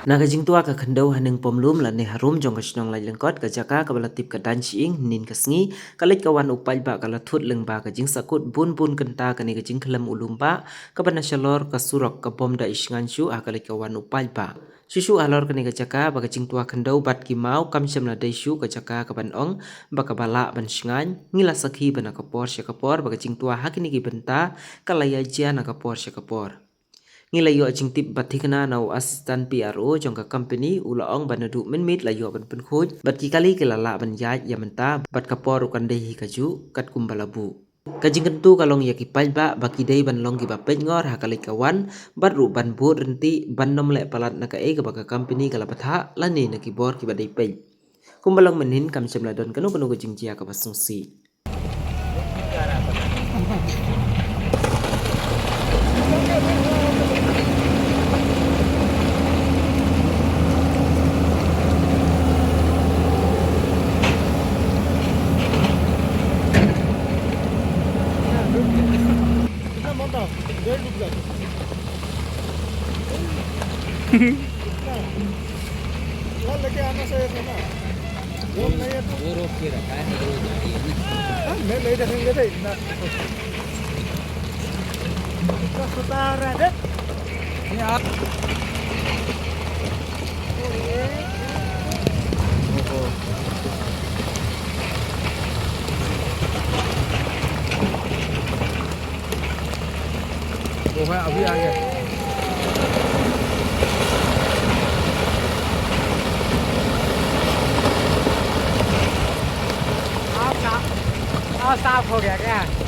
Naga Jingtwa ka Khyndew Haneng Pomlum la ne harum jong ka Shnong lai lengkot ka jaka ka balatip ka dan chiing nin ka sngi kalit ka wan upal ba ka lathut leng ba ka jing sakut bun bun kenta ka ni ka jing khalam ulum ba ka bana shalor ka surok ka bom da isngan shu a kalit ka wan upal ba Shushu alor ka ni ka jaka ba ka Jingtwa Khyndew bat ki mau kam shem la dai shu ka jaka ka ban ong ba ka bala ban shngan ngila sakhi bana ka por sha ka por ba ka Jingtwa hakini ki benta ka laya jia na ka por sha ka por Ngila jingtip bathikna nau assistant PRO jongka company ulaong banadu minmit layo ban Pynkhuid bat kikali kilala ban yaj yamenta bat kapor ukan dehi kaju kat kumbalabu. Kajingkentu kalong yaki palba baki dei ban long ki bapet ngor hakali kawan bat ru ban bu renti ban nom le palat naka e ka baka company kala batha lani naki bor ki badai pe. Kumbalong menin kam semla don kanu kanu jingjia ka basungsi. लेके आना चाहिए था ना वो नहीं है तो वो रोक के रखा है रोज आ रही है मैं ले जाएंगे रे इतना इतना सुतार है रे ये आप वो है अभी आ गया साफ हो गया क्या